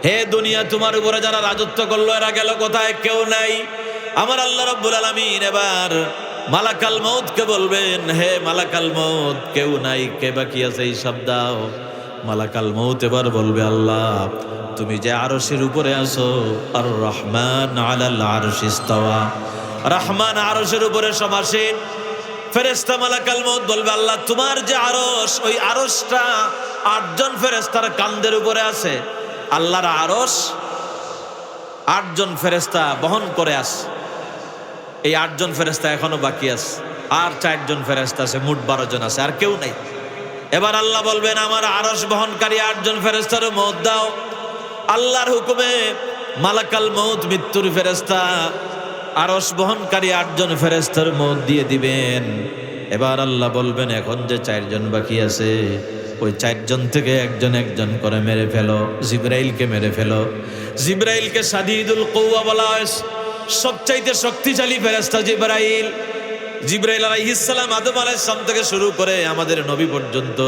হে দুনিয়া, তোমার উপরে যারা রাজত্ব করলো এরা গেল কোথায়? কেউ নাই। আমার আল্লাহ রাব্বুল আলামিন এবার মালাকাল মউতকে বলবেন, হে মালাকাল মউত, কেউ নাই, কে বাকি আছে হিসাব দাও। মালাকাল মউত এবার বলবে, আল্লাহ তুমি যে আরশের উপরে আছো, আর রহমান আলাল আরশি ইস্তাওয়া, রহমান আরশের উপরে সমাসীন। ফেরেশতা মালাকাল মউত বলবে, আল্লাহ তোমার যে আরশ, ওই আরশটা 8 জন ফেরেশতার কাঁধের উপরে আছে। আল্লাহর আরশ 8 জন ফেরেশতা বহন করে আছে। এই 8 জন ফেরেশতা এখনো বাকি আছে, আর 4 জন ফেরেশতা আছে, মোট 12 জন আছে, আর কেউ নাই। এবার আল্লাহ বলবেন, আমার আরশ বহনকারী 8 জন ফেরেশতার মউত দাও। আল্লাহর হুকুমে মালাকাল মউত, মৃত্যুর ফেরেশতা, আরশ বহনকারী 8 জন ফেরেশতার মউত দিয়ে দিবেন। এবার আল্লাহ বলবেন, এখন যে 4 জন বাকি আছে, ওই 4 জন থেকে একজন একজন করে মেরে ফেলো। জিবরাইলকে মেরে ফেলো। জিবরাইলকে সাদিদুল কওয়া বলা হয়, সবচাইতে শক্তিশালী ফেরেশতা জিবরাইল। জিবরাইল আলাইহিস সালাম আদম আলাইহিস সালাম থেকে শুরু করে আমাদের নবী পর্যন্ত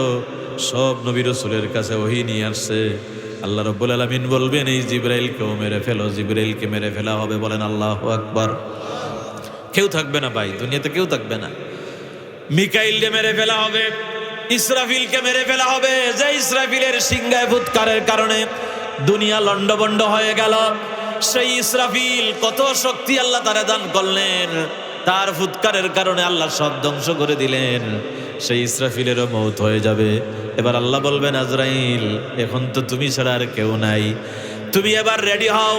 সব নবী রাসূলের কাছে ওহী নিয়ে আসছে। আল্লাহ রাব্বুল আলামিন বলবেন, এই জিবরাইলকেও মেরে ফেলো। জিবরাইলকে মেরে ফেলা হবে। বলেন আল্লাহু আকবার। কেউ থাকবে না ভাই, দুনিয়াতে কেউ থাকবে না। মিকাইলকে মেরে ফেলা হবে। ইসরাফিলকে মেরে ফেলা হবে। যে ইসরাফিলের সিংহায় ফুৎকারের কারণে দুনিয়া লন্ডভন্ড হয়ে গেল। সেই ইসরাফিল কত শক্তি আল্লাহ তারে দান করলেন, তার ফুৎকারের কারণে আল্লাহ সব ধ্বংস করে দিলেন। সেই ইসরাফিলেরও মৌত হয়ে যাবে। এবার আল্লাহ বলবেন, আজরাইল এখন তো তুমি ছাড়া আর কেউ নাই, তুমি এবার রেডি হও।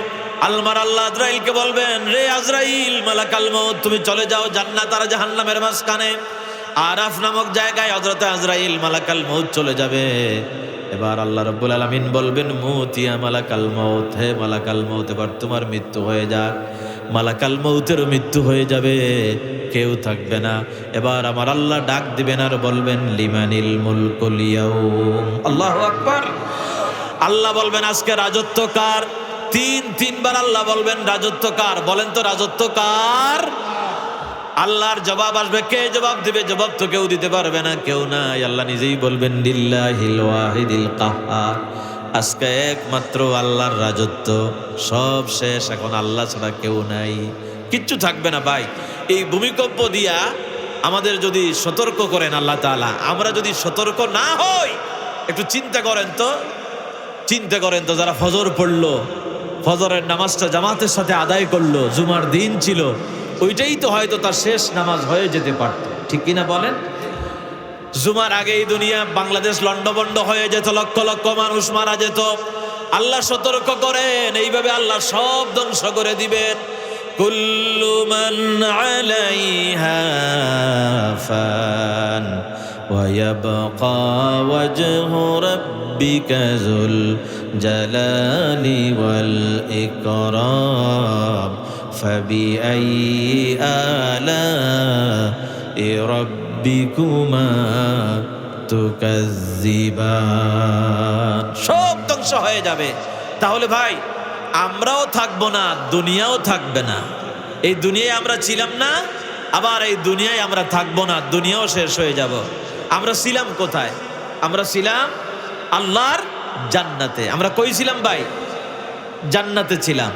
আল্লাহ আজরাইলকে বলবেন, রে আজরাইল, মালাকাল মউত, তুমি চলে যাও জান্নাত আর জাহান্নামের মাঝখানে আরাফ নামক জায়গায়। হযরত আজরাইল মালাকাল মউত চলে যাবে। এবার আল্লাহ রাব্বুল আলামিন বলবেন, মুতিয়া মালাকাল মউত, হে মালাকাল মউত, এবার তোমার মৃত্যু হয়ে যাক। মালাকাল মউতেরও মৃত্যু হয়ে যাবে, কেউ থাকবে না। এবার আমার আল্লাহ ডাক দিবেন আর বলবেন, লিমানিল মুলকুল ইয়াউম। আল্লাহু আকবার। আল্লাহ বলবেন, আজকে রাজত্ব কার? তিনবার আল্লাহ বলবেন, রাজত্ব কার? বলেন তো, রাজত্ব কার? আল্লাহর জবাব আসবে। কে জবাব দিবে? জবাব তো কেউ দিতে পারবে না, কেউ নাই। আল্লাহ নিজেই বলবেন, লিল্লাহিল ওয়াহিদিল কাহ্হার। আজকে একমাত্র আল্লাহর রাজত্ব, সব শেষ, এখন আল্লাহ ছাড়া কেউ নাই, কিচ্ছু থাকবে না। ভাই, এই ভূমিকম্প দিয়া আমাদের যদি সতর্ক করেন আল্লাহ তাআলা, আমরা যদি সতর্ক না হই, একটু চিন্তা করেন তো, যারা ফজর পড়লো, ফজরের নামাজটা জামাতের সাথে আদায় করলো, জুমার দিন ছিল, ওইটাই তো হয়তো তার শেষ নামাজ হয়ে যেতে পারত, ঠিক কিনা বলেন? জুমার আগেই দুনিয়া বাংলাদেশ লন্ডভন্ড হয়ে যেত, লক্ষ লক্ষ মানুষ মারা যেত। আল্লাহ সতর্ক করেন, এইভাবে আল্লাহ সব ধ্বংস করে দিবেন। কুল্লু মান আলাইহা ফান ওয়া ইয়াবকা ওয়াজহু রাব্বিকা যুল জালালি ওয়াল ইকরাম ফাবিআইয়ি আলা'i রাব্বিকুমা তুকাজ্জিবান। সব ধ্বংস হয়ে যাবে। তাহলে ভাই, আমরাও থাকবো না, দুনিয়াও থাকবে না। এই দুনিয়ায় আমরা ছিলাম না, আবার এই দুনিয়ায় আমরা থাকবো না, দুনিয়াও শেষ হয়ে যাব। আমরা ছিলাম কোথায়? আমরা ছিলাম আল্লাহর জান্নাতে। আমরা কই ছিলাম ভাই? জান্নাতে ছিলাম।